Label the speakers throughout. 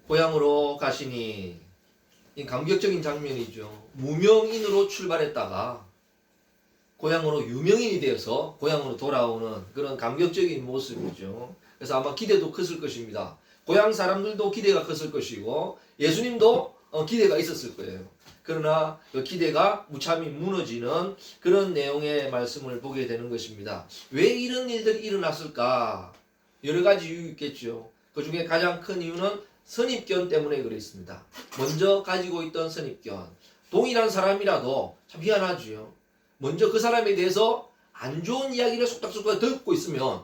Speaker 1: 고향으로 가시니. 이 감격적인 장면이죠. 무명인으로 출발했다가 고향으로 유명인이 되어서 고향으로 돌아오는 그런 감격적인 모습이죠. 그래서 아마 기대도 컸을 것입니다. 고향 사람들도 기대가 컸을 것이고 예수님도 기대가 있었을 거예요. 그러나 그 기대가 무참히 무너지는 그런 내용의 말씀을 보게 되는 것입니다. 왜 이런 일들이 일어났을까? 여러 가지 이유 있겠죠. 그 중에 가장 큰 이유는 선입견 때문에 그랬습니다. 먼저 가지고 있던 선입견. 동일한 사람이라도 참 희한하지요. 먼저 그 사람에 대해서 안 좋은 이야기를 속닥속닥 듣고 있으면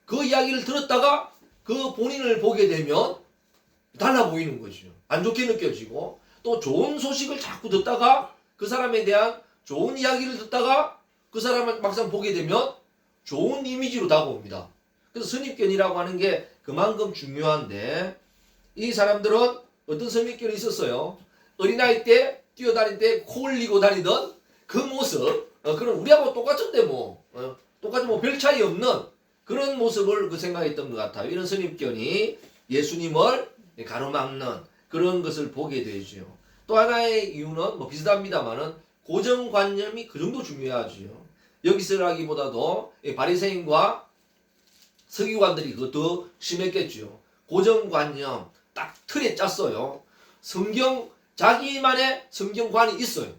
Speaker 1: 그 이야기를 들었다가 그 본인을 보게 되면 달라 보이는 거죠. 안 좋게 느껴지고 또 좋은 소식을 자꾸 듣다가 그 사람에 대한 좋은 이야기를 듣다가 그 사람을 막상 보게 되면 좋은 이미지로 다가옵니다. 그래서 선입견이라고 하는 게 그만큼 중요한데 이 사람들은 어떤 선입견이 있었어요. 어린아이 때 뛰어다닐 때 코 흘리고 다니던 그 모습, 그럼 우리하고 똑같은데 똑같이 별 차이 없는 그런 모습을 생각했던 것 같아요. 이런 선입견이 예수님을 가로막는 그런 것을 보게 되죠. 또 하나의 이유는 비슷합니다만은 고정관념이 그 정도 중요하죠. 여기서라기보다도 바리새인과 서기관들이 그것도 심했겠죠. 고정관념 딱 틀에 짰어요. 자기만의 성경관이 있어요.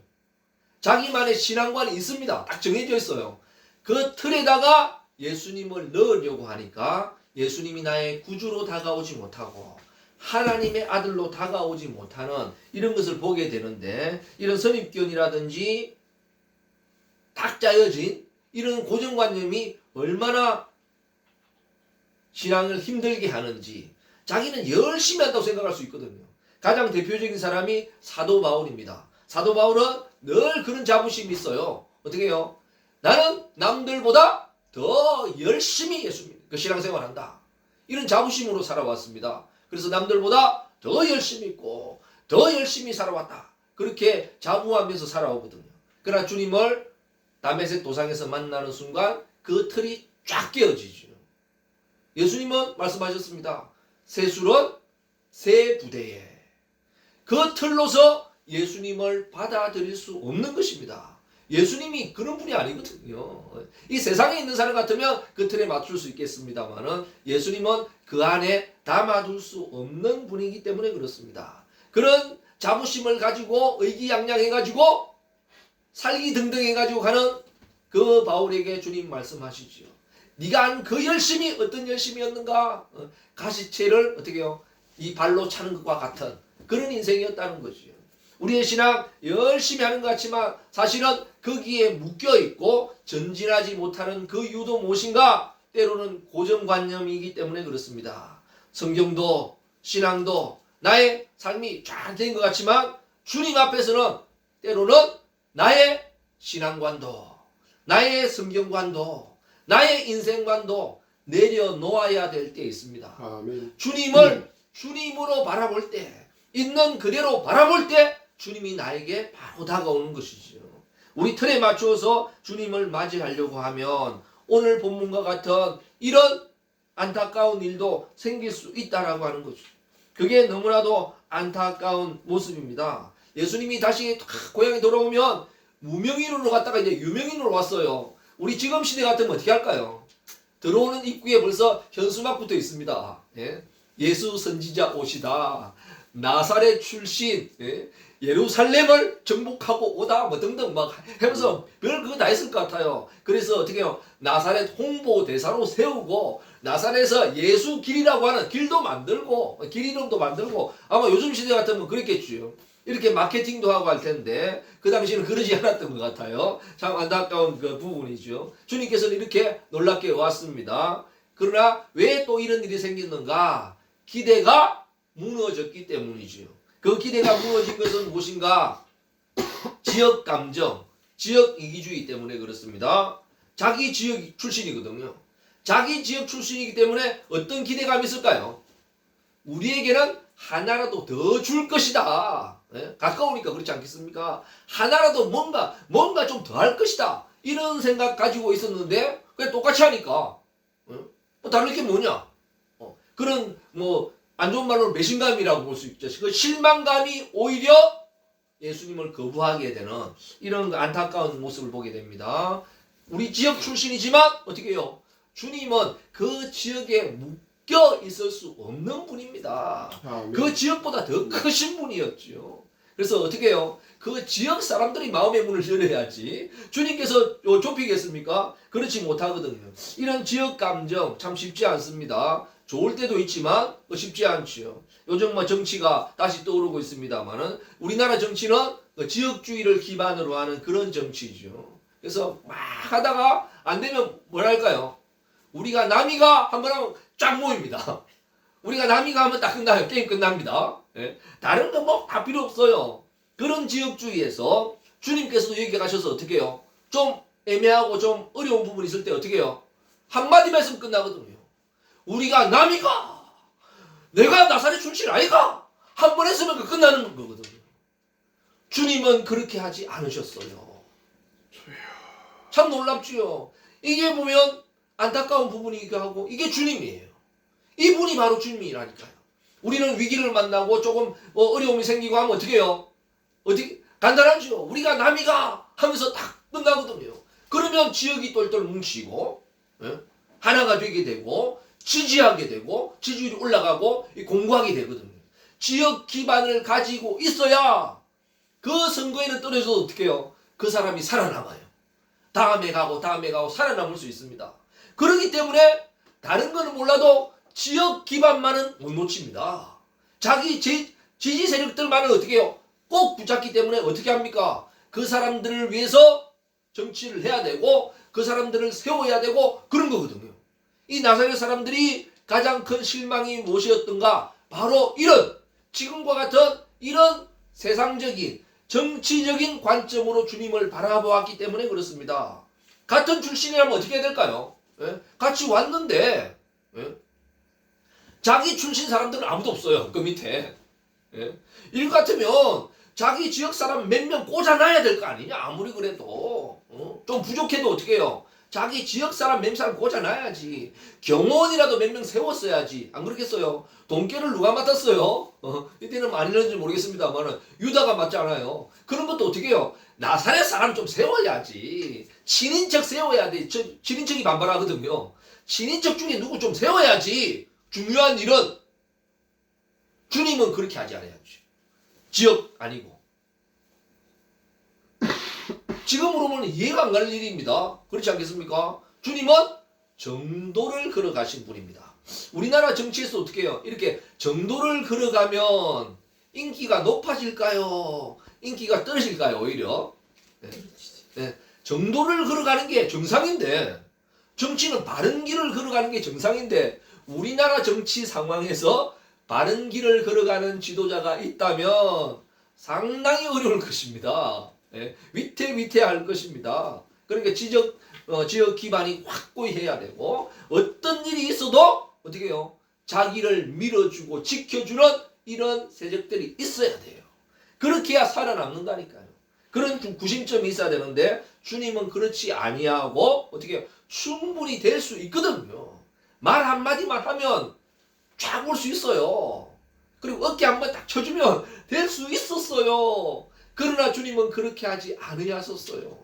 Speaker 1: 자기만의 신앙관이 있습니다. 딱 정해져 있어요. 그 틀에다가 예수님을 넣으려고 하니까 예수님이 나의 구주로 다가오지 못하고 하나님의 아들로 다가오지 못하는 이런 것을 보게 되는데 이런 선입견이라든지 딱 짜여진 이런 고정관념이 얼마나 신앙을 힘들게 하는지 자기는 열심히 한다고 생각할 수 있거든요. 가장 대표적인 사람이 사도 바울입니다. 사도 바울은 늘 그런 자부심이 있어요. 어떻게 해요? 나는 남들보다 더 열심히 신앙생활 한다. 이런 자부심으로 살아왔습니다. 그래서 남들보다 더 열심히 있고 더 열심히 살아왔다. 그렇게 자부하면서 살아오거든요. 그러나 주님을 다메섹 도상에서 만나는 순간 그 틀이 쫙 깨어지죠. 예수님은 말씀하셨습니다. 세술은 새 부대에 그 틀로서 예수님을 받아들일 수 없는 것입니다. 예수님이 그런 분이 아니거든요. 이 세상에 있는 사람 같으면 그 틀에 맞출 수 있겠습니다만은 예수님은 그 안에 담아둘 수 없는 분이기 때문에 그렇습니다. 그런 자부심을 가지고 의기양양해가지고 살기등등해가지고 가는 그 바울에게 주님 말씀하시죠. 네가 한 그 열심이 어떤 열심이었는가? 가시채를 어떻게 해요? 이 발로 차는 것과 같은 그런 인생이었다는 거죠. 우리의 신앙 열심히 하는 것 같지만 사실은 거기에 묶여있고 전진하지 못하는 그 이유도 무엇인가? 때로는 고정관념이기 때문에 그렇습니다. 성경도 신앙도 나의 삶이 쫙 된 것 같지만 주님 앞에서는 때로는 나의 신앙관도 나의 성경관도 나의 인생관도 내려놓아야 될 때 있습니다.
Speaker 2: 아멘.
Speaker 1: 주님을 주님으로 바라볼 때 있는 그대로 바라볼 때 주님이 나에게 바로 다가오는 것이죠. 우리 틀에 맞추어서 주님을 맞이하려고 하면 오늘 본문과 같은 이런 안타까운 일도 생길 수 있다라고 하는 거죠. 그게 너무나도 안타까운 모습입니다. 예수님이 다시 고향에 돌아오면 무명인으로 갔다가 이제 유명인으로 왔어요. 우리 지금 시대 같으면 어떻게 할까요? 들어오는 입구에 벌써 현수막 붙어 있습니다. 예수 선지자 오시다. 나사렛 출신, 예루살렘을 정복하고 오다, 등등 막 하면서 별 그거 다 했을 것 같아요. 그래서 어떻게 해요? 나사렛 홍보 대사로 세우고, 나사렛에서 예수 길이라고 하는 길도 만들고, 길 이름도 만들고, 아마 요즘 시대 같으면 그랬겠죠. 이렇게 마케팅도 하고 할 텐데, 그 당시에는 그러지 않았던 것 같아요. 참 안타까운 그 부분이죠. 주님께서는 이렇게 놀랍게 왔습니다. 그러나 왜 또 이런 일이 생겼는가? 기대가 무너졌기 때문이지요. 그 기대가 무너진 것은 무엇인가? 지역 감정, 지역 이기주의 때문에 그렇습니다. 자기 지역 출신이거든요. 자기 지역 출신이기 때문에 어떤 기대감이 있을까요? 우리에게는 하나라도 더 줄 것이다. 가까우니까 그렇지 않겠습니까? 하나라도 뭔가 좀 더 할 것이다. 이런 생각 가지고 있었는데 그냥 똑같이 하니까 다를 게 뭐냐? 그런 안 좋은 말로 배신감이라고 볼 수 있죠. 그 실망감이 오히려 예수님을 거부하게 되는 이런 안타까운 모습을 보게 됩니다. 우리 지역 출신이지만 어떻게 해요? 주님은 그 지역에 묶여 있을 수 없는 분입니다. 그 지역보다 더 크신 분이었죠. 그래서 어떻게 해요? 그 지역 사람들이 마음의 문을 열어야지 주님께서 좁히겠습니까? 그렇지 못하거든요. 이런 지역 감정 참 쉽지 않습니다. 좋을 때도 있지만 쉽지 않지요. 요즘 정치가 다시 떠오르고 있습니다만은 우리나라 정치는 지역주의를 기반으로 하는 그런 정치죠. 그래서 막 하다가 안 되면 뭐랄까요? 우리가 남이가 한번 하면 쫙 모입니다. 우리가 남이가 하면 딱 끝나요. 게임 끝납니다. 예? 다른 거 뭐 다 필요 없어요. 그런 지역주의에서 주님께서도 여기 가셔서 어떻게 해요? 좀 애매하고 좀 어려운 부분이 있을 때 어떻게 해요? 한마디 말씀 끝나거든요. 우리가 남이가 내가 나사렛 출신 아이가 한 번 했으면 그 끝나는 거거든요. 주님은 그렇게 하지 않으셨어요. 참 놀랍지요. 이게 보면 안타까운 부분이기도 하고 이게 주님이에요. 이분이 바로 주님이라니까요. 우리는 위기를 만나고 조금 어려움이 생기고 하면 어떻게 해요? 어떻게 간단하죠. 우리가 남이가 하면서 딱 끝나거든요. 그러면 지역이 똘똘 뭉치고 하나가 되게 되고 지지하게 되고 지지율이 올라가고 공부하게 되거든요. 지역 기반을 가지고 있어야 그 선거에는 떨어져도 어떻게 해요? 그 사람이 살아남아요. 다음에 가고 살아남을 수 있습니다. 그렇기 때문에 다른 거는 몰라도 지역 기반만은 못 놓칩니다. 자기 지지 세력들만은 어떻게 해요? 꼭 붙잡기 때문에 어떻게 합니까? 그 사람들을 위해서 정치를 해야 되고 그 사람들을 세워야 되고 그런 거거든요. 이 나사렛 사람들이 가장 큰 실망이 무엇이었던가? 바로 이런 지금과 같은 이런 세상적인 정치적인 관점으로 주님을 바라보았기 때문에 그렇습니다. 같은 출신이라면 어떻게 해야 될까요? 같이 왔는데 자기 출신 사람들은 아무도 없어요. 그 밑에. 이거 같으면 자기 지역 사람 몇 명 꽂아놔야 될 거 아니냐. 아무리 그래도 좀 부족해도 어떻게 해요? 자기 지역 사람 몇 사람 꽂아놔야지. 경호원이라도 몇 명 세웠어야지. 안 그렇겠어요? 돈깨를 누가 맡았어요? 이때는 많이 있는지 모르겠습니다만 유다가 맡지 않아요. 그런 것도 어떻게 해요? 나사렛 사람 좀 세워야지. 친인척 세워야 돼. 친인척이 반발하거든요. 친인척 중에 누구 좀 세워야지. 중요한 일은 주님은 그렇게 하지 않아야지. 지역 아니고. 지금으로 보면 이해가 안 가는 일입니다. 그렇지 않겠습니까? 주님은 정도를 걸어가신 분입니다. 우리나라 정치에서 어떻게 해요? 이렇게 정도를 걸어가면 인기가 높아질까요? 인기가 떨어질까요? 오히려. 네. 정도를 걸어가는 게 정상인데 정치는 바른 길을 걸어가는 게 정상인데 우리나라 정치 상황에서 바른 길을 걸어가는 지도자가 있다면 상당히 어려울 것입니다. 위태위태할 것입니다. 그러니까 지역 기반이 확고히 해야 되고 어떤 일이 있어도 어떻게 해요? 자기를 밀어주고 지켜주는 이런 세력들이 있어야 돼요. 그렇게 해야 살아남는다니까요. 그런 구심점이 있어야 되는데 주님은 그렇지 아니하고 어떻게 해요? 충분히 될 수 있거든요. 말 한마디만 하면 쫙 올 수 있어요. 그리고 어깨 한번 딱 쳐주면 될 수 있었어요. 그러나 주님은 그렇게 하지 않으셨어요.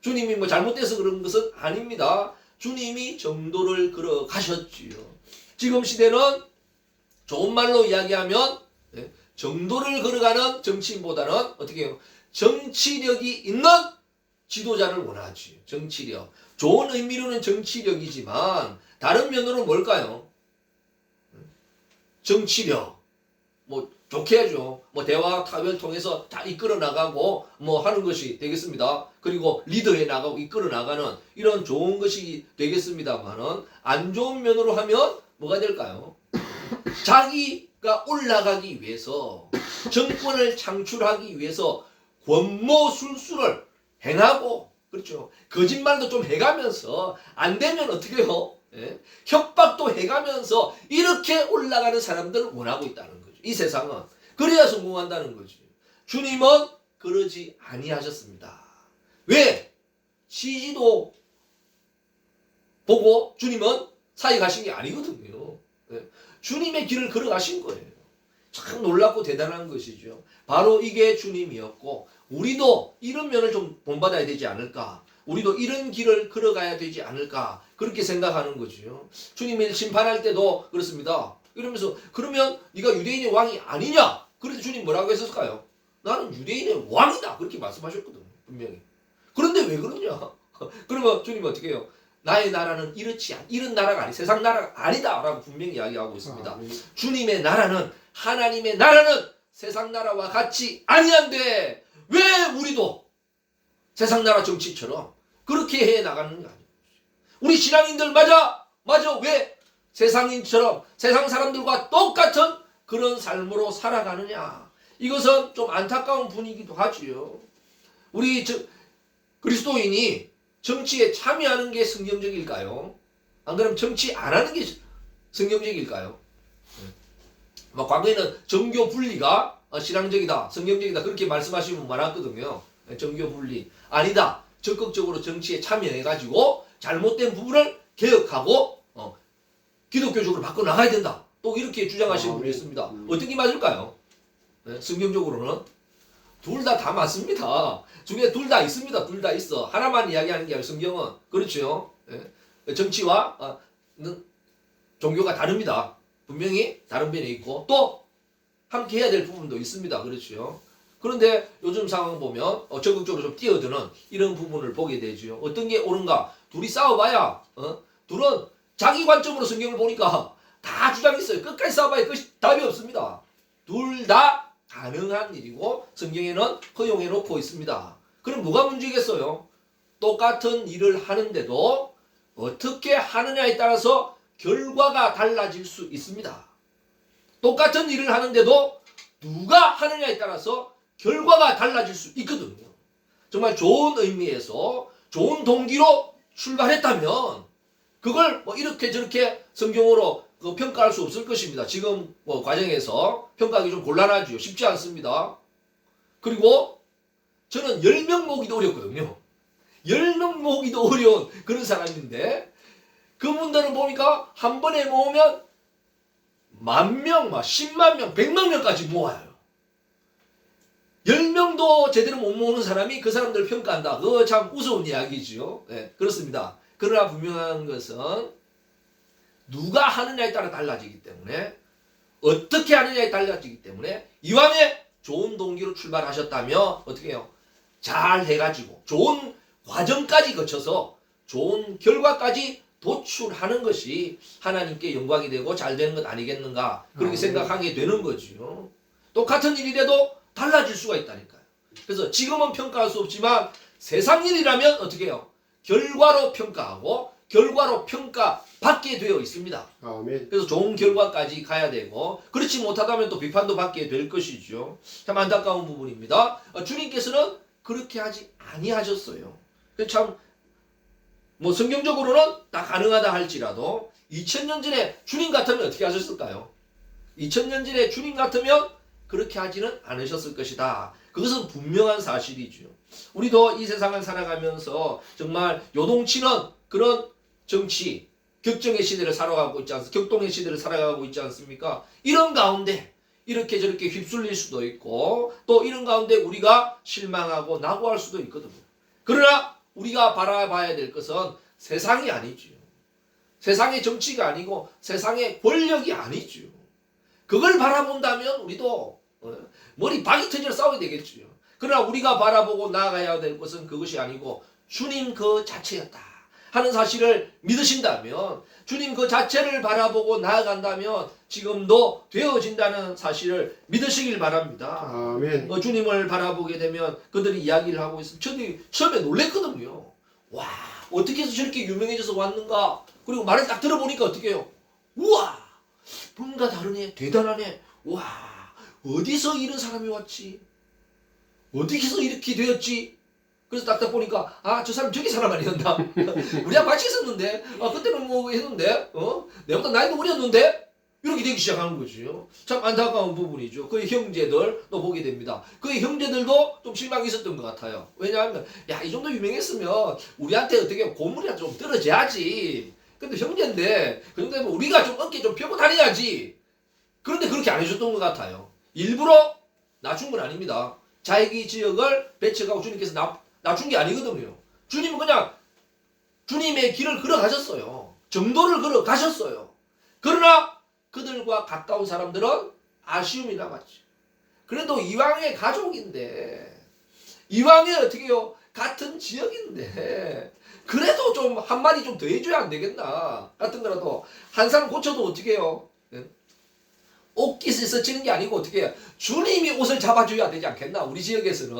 Speaker 1: 주님이 뭐 잘못돼서 그런 것은 아닙니다. 주님이 정도를 걸어가셨지요. 지금 시대는 좋은 말로 이야기하면 정도를 걸어가는 정치인보다는 어떻게 해요? 정치력이 있는 지도자를 원하지. 정치력. 좋은 의미로는 정치력이지만 다른 면으로는 뭘까요? 정치력. 뭐 좋게 하죠. 뭐 대화 타협을 통해서 다 이끌어 나가고 뭐 하는 것이 되겠습니다. 그리고 리더해 나가고 이끌어 나가는 이런 좋은 것이 되겠습니다만은 안 좋은 면으로 하면 뭐가 될까요? 자기가 올라가기 위해서 정권을 창출하기 위해서 권모술수를 행하고 그렇죠. 거짓말도 좀 해가면서 안 되면 어떻게 해요? 협박도 해가면서 이렇게 올라가는 사람들을 원하고 있다는 거죠. 이 세상은. 그래야 성공한다는 거죠. 주님은 그러지 아니하셨습니다. 왜? 시지도 보고 주님은 사역하신 게 아니거든요. 주님의 길을 걸어가신 거예요. 참 놀랍고 대단한 것이죠. 바로 이게 주님이었고 우리도 이런 면을 좀 본받아야 되지 않을까. 우리도 이런 길을 걸어가야 되지 않을까. 그렇게 생각하는 거죠. 주님이 심판할 때도 그렇습니다. 이러면서 그러면 네가 유대인의 왕이 아니냐? 그래서 주님 뭐라고 했었을까요? 나는 유대인의 왕이다. 그렇게 말씀하셨거든요. 분명히. 그런데 왜 그러냐? 그러면 주님이 어떻게 해요? 나의 나라는 이런 나라가 아니 세상 나라가 아니다 라고 분명히 이야기하고 있습니다. 주님의 나라는 하나님의 나라는 세상 나라와 같이 아니한데 왜 우리도 세상 나라 정치처럼 그렇게 해 나가는 게 아니에요. 우리 신앙인들 맞아 왜 세상인처럼 세상 사람들과 똑같은 그런 삶으로 살아가느냐. 이것은 좀 안타까운 분위기도 하지요. 우리 그리스도인이 정치에 참여하는 게 성경적일까요? 안 그러면 정치 안 하는 게 성경적일까요? 과거에는 정교 분리가 신앙적이다, 성경적이다 그렇게 말씀하시는 분 많았거든요. 정교 분리 아니다. 적극적으로 정치에 참여해가지고 잘못된 부분을 개혁하고 기독교적으로 바꿔나가야 된다. 또 이렇게 주장하시는 분이 있습니다. 어떤 게 맞을까요? 성경적으로는 둘 다 맞습니다. 중에 둘 다 있습니다. 둘 다 있어. 하나만 이야기하는 게 아니라 성경은 그렇죠. 정치와 종교가 다릅니다. 분명히 다른 면이 있고 또 함께 해야 될 부분도 있습니다. 그렇죠. 그런데 요즘 상황 보면 적극적으로 좀 뛰어드는 이런 부분을 보게 되죠. 어떤 게 옳은가? 둘이 싸워봐야 둘은 자기 관점으로 성경을 보니까 다 주장이 있어요. 끝까지 싸워봐야 답이 없습니다. 둘 다 가능한 일이고 성경에는 허용해 놓고 있습니다. 그럼 뭐가 문제겠어요? 똑같은 일을 하는데도 어떻게 하느냐에 따라서 결과가 달라질 수 있습니다. 똑같은 일을 하는데도 누가 하느냐에 따라서 결과가 달라질 수 있거든요. 정말 좋은 의미에서 좋은 동기로 출발했다면 그걸 이렇게 저렇게 성경으로 평가할 수 없을 것입니다. 지금 과정에서 평가하기 좀 곤란하죠. 쉽지 않습니다. 그리고 저는 10명 모으기도 어렵거든요. 10명 모으기도 어려운 그런 사람인데 그분들은 보니까 한 번에 모으면 10,000명, 10만 명, 100만 명까지 모아요. 10명도 제대로 못 모으는 사람이 그 사람들을 평가한다. 그거 참 우스운 이야기죠. 네, 그렇습니다. 그러나 분명한 것은 누가 하느냐에 따라 달라지기 때문에 어떻게 하느냐에 달라지기 때문에 이왕에 좋은 동기로 출발하셨다면 어떻게 해요? 잘 해가지고 좋은 과정까지 거쳐서 좋은 결과까지 도출하는 것이 하나님께 영광이 되고 잘 되는 것 아니겠는가 그렇게 생각하게 되는 거죠. 똑같은 일이라도 달라질 수가 있다니까요. 그래서 지금은 평가할 수 없지만 세상 일이라면 어떻게 해요? 결과로 평가하고 결과로 평가받게 되어 있습니다.
Speaker 2: 아멘.
Speaker 1: 그래서 좋은 결과까지 가야 되고 그렇지 못하다면 또 비판도 받게 될 것이죠. 참 안타까운 부분입니다. 주님께서는 그렇게 하지 아니하셨어요. 참 성경적으로는 다 가능하다 할지라도 2000년 전에 주님 같으면 어떻게 하셨을까요? 2000년 전에 주님 같으면 그렇게 하지는 않으셨을 것이다. 그것은 분명한 사실이죠. 우리도 이 세상을 살아가면서 정말 요동치는 그런 정치, 격정의 시대를 살아가고 있지 않습니까? 격동의 시대를 살아가고 있지 않습니까? 이런 가운데 이렇게 저렇게 휩쓸릴 수도 있고 또 이런 가운데 우리가 실망하고 낙오할 수도 있거든요. 그러나 우리가 바라봐야 될 것은 세상이 아니죠. 세상의 정치가 아니고 세상의 권력이 아니죠. 그걸 바라본다면 우리도 머리 박이 터지려 싸워야 되겠죠. 그러나 우리가 바라보고 나아가야 될 것은 그것이 아니고 주님 그 자체였다 하는 사실을 믿으신다면 주님 그 자체를 바라보고 나아간다면 지금도 되어진다는 사실을 믿으시길 바랍니다.
Speaker 2: 아멘.
Speaker 1: 주님을 바라보게 되면 그들이 이야기를 하고 있으면 저는 처음에 놀랬거든요. 와 어떻게 해서 저렇게 유명해져서 왔는가. 그리고 말을 딱 들어보니까 어떻게 해요. 우와 뭔가 다르네. 대단하네. 와 어디서 이런 사람이 왔지. 어디서 이렇게 되었지. 그래서 딱 보니까 저 사람 저기 사람 아니었나. 우리랑 같이 있었는데 그때는 뭐 했는데 내보다 나이도 어렸는데 이렇게 되기 시작하는 거죠. 참 안타까운 부분이죠. 그의 형제들도 보게 됩니다. 그의 형제들도 좀 실망이 있었던 것 같아요. 왜냐하면 이 정도 유명했으면 우리한테 어떻게 고물이라도 좀 떨어져야지. 근데 형제인데 그 정도면 우리가 좀 어깨 좀 펴고 다녀야지. 그런데 그렇게 안 해줬던 것 같아요. 일부러 낮춘 건 아닙니다. 자기 지역을 배척하고 주님께서 낮춘 게 아니거든요. 주님은 그냥 주님의 길을 걸어가셨어요. 정도를 걸어가셨어요. 그러나 그들과 가까운 사람들은 아쉬움이 남았죠. 그래도 이왕의 가족인데, 이왕의 어떻게 해요? 같은 지역인데, 그래도 좀 한마디 좀 더 해줘야 안 되겠나? 같은 거라도 한 사람 고쳐도 어떻게 해요? 옷깃을 스치는 게 아니고 어떻게 해요? 주님이 옷을 잡아줘야 되지 않겠나? 우리 지역에서는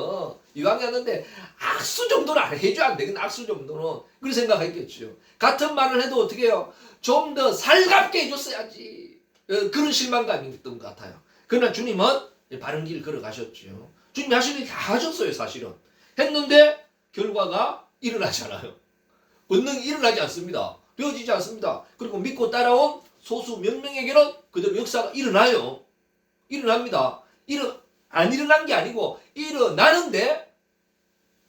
Speaker 1: 이왕이 하는데 악수 정도는 안 해줘야 안 되겠나? 악수 정도는 그렇게 생각했겠죠. 같은 말을 해도 어떻게 해요? 좀 더 살갑게 해줬어야지. 그런 실망감이 있던 것 같아요. 그러나 주님은 바른 길 걸어가셨죠. 주님이 하시는 게 다 하셨어요. 사실은 했는데 결과가 일어나지 않아요. 권능이 일어나지 않습니다. 되어지지 않습니다. 그리고 믿고 따라온 소수 몇 명에게는 그대로 역사가 일어나요. 일어납니다. 안 일어난 게 아니고 일어나는데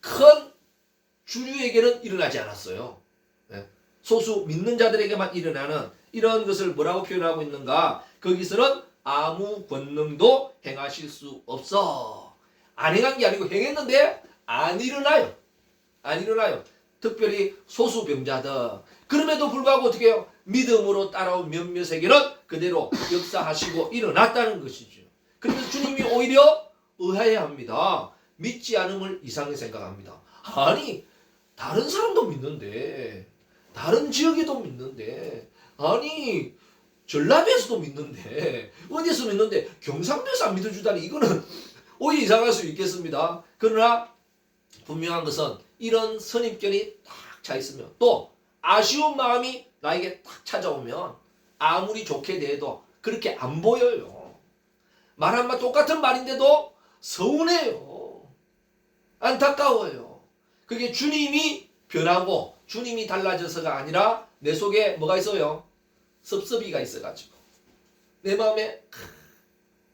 Speaker 1: 큰 주류에게는 일어나지 않았어요. 소수 믿는 자들에게만 일어나는 이런 것을 뭐라고 표현하고 있는가? 거기서는 아무 권능도 행하실 수 없어. 안 행한 게 아니고 행했는데 안 일어나요. 안 일어나요. 특별히 소수 병자들. 그럼에도 불구하고 어떻게 해요? 믿음으로 따라온 몇몇에게는 그대로 역사하시고 일어났다는 것이죠. 그래서 주님이 오히려 의아해합니다. 믿지 않음을 이상하게 생각합니다. 아니 다른 사람도 믿는데, 다른 지역에도 믿는데, 아니 전라도에서도 믿는데, 어디서 믿는데 경상도에서 안 믿어주다니, 이거는 오히려 이상할 수 있겠습니다. 그러나 분명한 것은 이런 선입견이 딱 차 있으면, 또 아쉬운 마음이 나에게 딱 찾아오면 아무리 좋게 대해도 그렇게 안 보여요. 말 한마디 똑같은 말인데도 서운해요. 안타까워요. 그게 주님이 변하고 주님이 달라져서가 아니라 내 속에 뭐가 있어요? 섭섭이가 있어가지고 내 마음에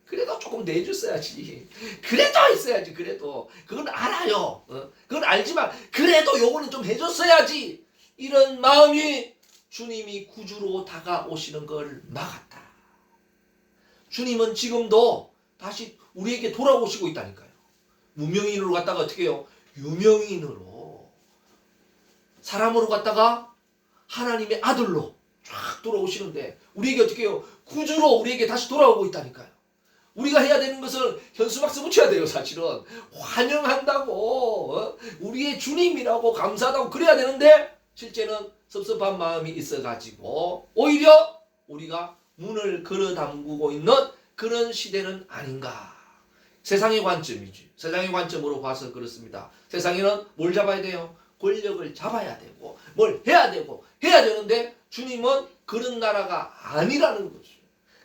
Speaker 1: 그래도 조금 내줬어야지. 그래도 있어야지. 그래도 그건 알아요. 그건 알지만 그래도 요거는 좀 해줬어야지. 이런 마음이 주님이 구주로 다가오시는 걸 막았다. 주님은 지금도 다시 우리에게 돌아오시고 있다니까요. 무명인으로 갔다가 어떻게 해요? 유명인으로, 사람으로 갔다가 하나님의 아들로 쫙 돌아오시는데 우리에게 어떻게 해요? 구주로 우리에게 다시 돌아오고 있다니까요. 우리가 해야 되는 것을 현수막스 붙여야 돼요. 사실은 환영한다고, 우리의 주님이라고 감사하다고 그래야 되는데 실제는 섭섭한 마음이 있어가지고 오히려 우리가 문을 걸어 담그고 있는 그런 시대는 아닌가. 세상의 관점이지. 세상의 관점으로 봐서 그렇습니다. 세상에는 뭘 잡아야 돼요? 권력을 잡아야 되고 뭘 해야 되고 해야 되는데 주님은 그런 나라가 아니라는 거죠.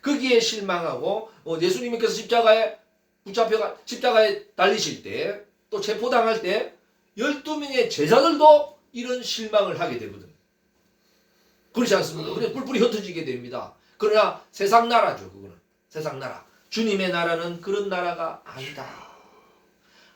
Speaker 1: 거기에 실망하고, 예수님께서 십자가에 달리실 때, 또 체포당할 때 12명의 제자들도 이런 실망을 하게 되거든요. 그렇지 않습니까? 그래서 뿔뿔이 흩어지게 됩니다. 그러나 세상 나라죠. 그거는 세상 나라. 주님의 나라는 그런 나라가 아니다.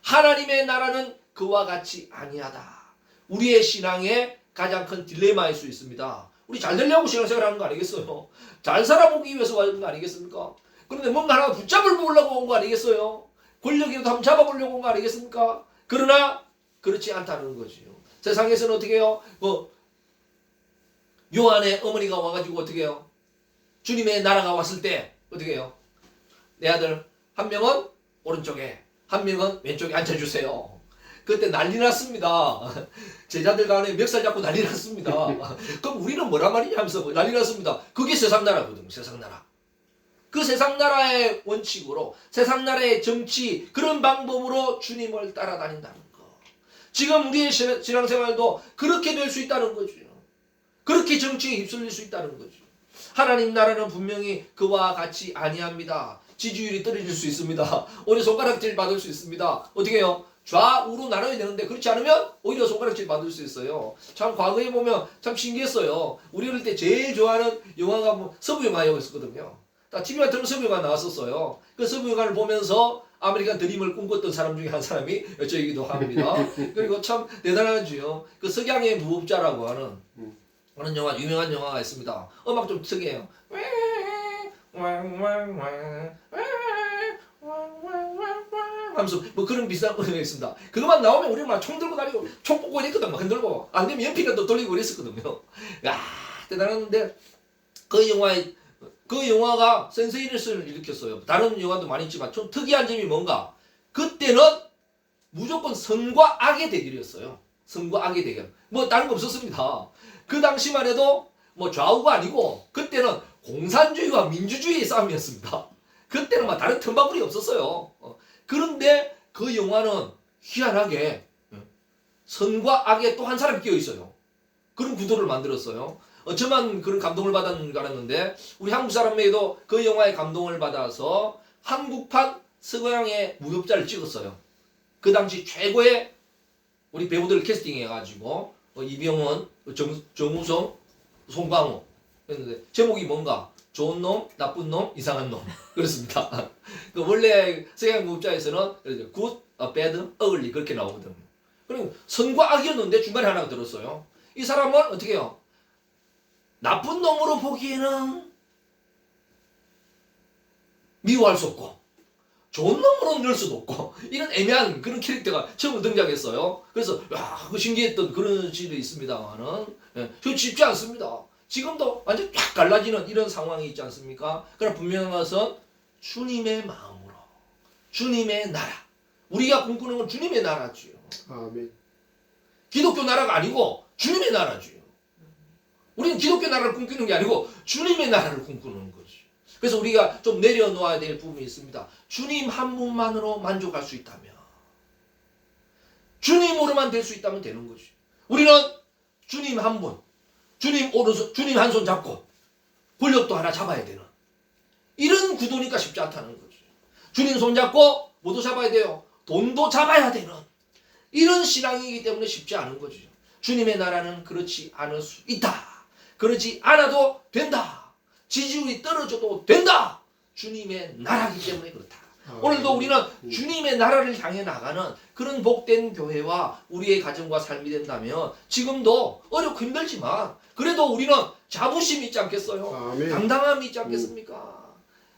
Speaker 1: 하나님의 나라는 그와 같이 아니하다. 우리의 신앙의 가장 큰 딜레마일 수 있습니다. 우리 잘 되려고 신앙생활 하는 거 아니겠어요? 잘 살아보기 위해서 하는 거 아니겠습니까? 그런데 뭔가 하나 붙잡을 보려고 온 거 아니겠어요? 권력이라도 한번 잡아보려고 온 거 아니겠습니까? 그러나 그렇지 않다는 거지요. 세상에서는 어떻게 해요? 요한의 어머니가 와가지고 어떻게 해요? 주님의 나라가 왔을 때 어떻게 해요? 내 아들 한 명은 오른쪽에, 한 명은 왼쪽에 앉혀주세요. 그때 난리 났습니다. 제자들 간에 멱살 잡고 난리 났습니다. 그럼 우리는 뭐란 말이냐 하면서 난리 났습니다. 그게 세상 나라거든요. 세상 나라. 그 세상 나라의 원칙으로, 세상 나라의 정치, 그런 방법으로 주님을 따라다닌다는 거. 지금 우리의 신앙생활도 그렇게 될 수 있다는 거죠. 그렇게 정치에 휩쓸릴 수 있다는 거죠. 하나님 나라는 분명히 그와 같이 아니합니다. 지지율이 떨어질 수 있습니다. 오히려 손가락질 받을 수 있습니다. 어떻게 해요? 좌우로 나눠야 되는데 그렇지 않으면 오히려 손가락질 받을 수 있어요. 참 과거에 보면 참 신기했어요. 우리 어릴 때 제일 좋아하는 영화가 서부 영화였거든요. TV가 틀면 서부 영화 나왔었어요. 그 서부 영화를 보면서 아메리칸 드림을 꿈꿨던 사람 중에 한 사람이 저이기도 합니다. 그리고 참 대단하지요. 그 석양의 무법자라고 하는 그런 영화 유명한 영화가 있습니다. 음악 좀 특이해요. 하면서 뭐 그런 비슷한 음악이 있습니다. 그것만 나오면 우리는 막 총 들고 다니고 총 뽑고 이랬거든. 막 흔들고 안 되면 연필이라도 또 돌리고 그랬었거든요. 야 대단한데 그 영화가 센세이션을 일으켰어요. 다른 영화도 많이 있지만 좀 특이한 점이 뭔가 그때는 무조건 선과 악의 대결이었어요. 선과 악의 대결. 뭐 다른 거 없었습니다. 그 당시만 해도 뭐 좌우가 아니고 그때는 공산주의와 민주주의의 싸움이었습니다. 그때는 막 다른 틈바구리 없었어요. 그런데 그 영화는 희한하게 선과 악에 또 한 사람이 끼어 있어요. 그런 구도를 만들었어요. 저만 그런 감동을 받았는 줄 알았는데 우리 한국 사람에도 그 영화에 감동을 받아서 한국판 서양의 무협자를 찍었어요. 그 당시 최고의 우리 배우들을 캐스팅해가지고 이병헌, 정우성, 송강호 했는데 제목이 뭔가 좋은 놈, 나쁜 놈, 이상한 놈 그렇습니다. 원래 서양 무협자에서는 good, bad, ugly 그렇게 나오거든요. 그럼 선과 악이었는데 중간에 하나가 들었어요. 이 사람은 어떻게 해요? 나쁜 놈으로 보기에는 미워할 수 없고 좋은 놈으로 넣을 수도 없고 이런 애매한 그런 캐릭터가 처음 등장했어요. 그래서 그 신기했던 그런 시도 있습니다만은 저 쉽지 않습니다. 지금도 완전 쫙 갈라지는 이런 상황이 있지 않습니까? 그러나 분명한 것은 주님의 마음으로 주님의 나라 우리가 꿈꾸는 건 주님의 나라지요.
Speaker 2: 아멘.
Speaker 1: 기독교 나라가 아니고 주님의 나라지요. 우리는 기독교 나라를 꿈꾸는 게 아니고 주님의 나라를 꿈꾸는 거죠. 그래서 우리가 좀 내려놓아야 될 부분이 있습니다. 주님 한 분만으로 만족할 수 있다면 주님으로만 될 수 있다면 되는 거죠. 우리는 주님 한 분, 주님 오른손, 주님 한 손 잡고 권력도 하나 잡아야 되는 이런 구도니까 쉽지 않다는 거죠. 주님 손 잡고 뭐도 잡아야 돼요. 돈도 잡아야 되는 이런 신앙이기 때문에 쉽지 않은 거죠. 주님의 나라는 그렇지 않을 수 있다. 그렇지 않아도 된다. 지지율이 떨어져도 된다. 주님의 나라이기 때문에 그렇다. 오늘도 우리는 주님의 나라를 향해 나가는 그런 복된 교회와 우리의 가정과 삶이 된다면 지금도 어렵고 힘들지만 그래도 우리는 자부심이 있지 않겠어요?
Speaker 2: 아멘.
Speaker 1: 당당함이 있지 않겠습니까?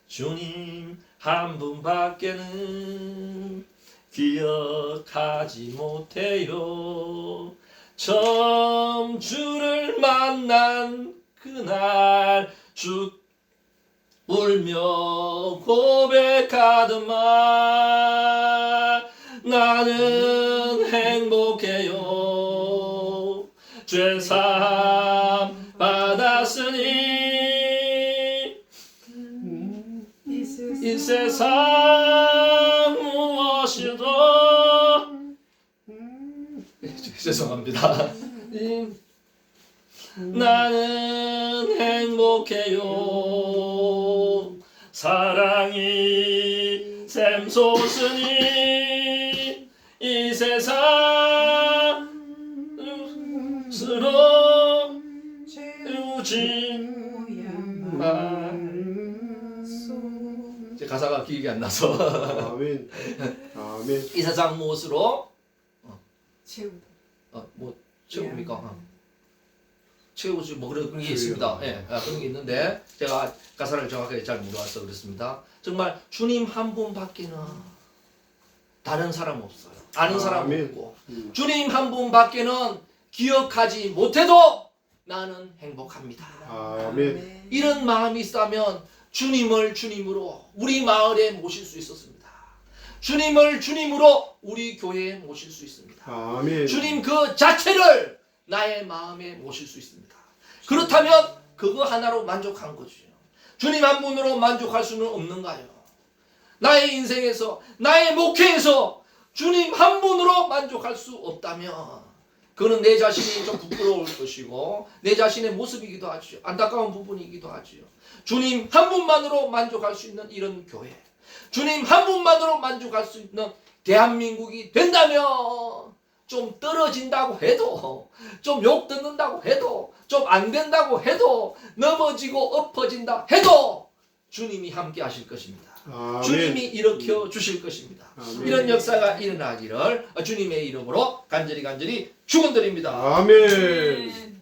Speaker 1: 주님 한 분밖에는 기억하지 못해요. 처음 주를 만난 그날 주 울며 고백하더만 나는 행복해요. 죄사함 받았으니 이 세상 무엇이도 죄송합니다. 나는 행복해요. 사랑이 샘솟으니 이 세상스러우지 마. 제 가사가 기억이 안 나서.
Speaker 2: 아멘. 아멘.
Speaker 1: 이 세상 무엇으로?
Speaker 3: 채우다.
Speaker 1: 뭐 채웁니까? 채우지 뭐 그런 게 있습니다. 예, 그런 게 있는데 제가 가사를 정확하게 잘 몰라서 그렇습니다. 정말 주님 한 분밖에는 다른 사람 없어요. 아는 사람 없고 주님 한 분밖에는 기억하지 못해도 나는 행복합니다.
Speaker 2: 아멘.
Speaker 1: 이런 마음이 있다면 주님을 주님으로 우리 마을에 모실 수 있었습니다. 주님을 주님으로 우리 교회에 모실 수 있습니다.
Speaker 2: 아멘.
Speaker 1: 주님 그 자체를 나의 마음에 모실 수 있습니다. 그렇다면 그거 하나로 만족한 거죠. 주님 한 분으로 만족할 수는 없는가요? 나의 인생에서 나의 목회에서 주님 한 분으로 만족할 수 없다면 그거는 내 자신이 좀 부끄러울 것이고 내 자신의 모습이기도 하죠. 안타까운 부분이기도 하죠. 주님 한 분만으로 만족할 수 있는 이런 교회, 주님 한 분만으로 만족할 수 있는 대한민국이 된다면 좀 떨어진다고 해도 좀 욕 듣는다고 해도 좀 안 된다고 해도 넘어지고 엎어진다 해도 주님이 함께 하실 것입니다.
Speaker 2: 아멘.
Speaker 1: 주님이 일으켜 주실 것입니다.
Speaker 2: 아멘.
Speaker 1: 이런 역사가 일어나기를 주님의 이름으로 간절히 축원드립니다.
Speaker 2: 아멘.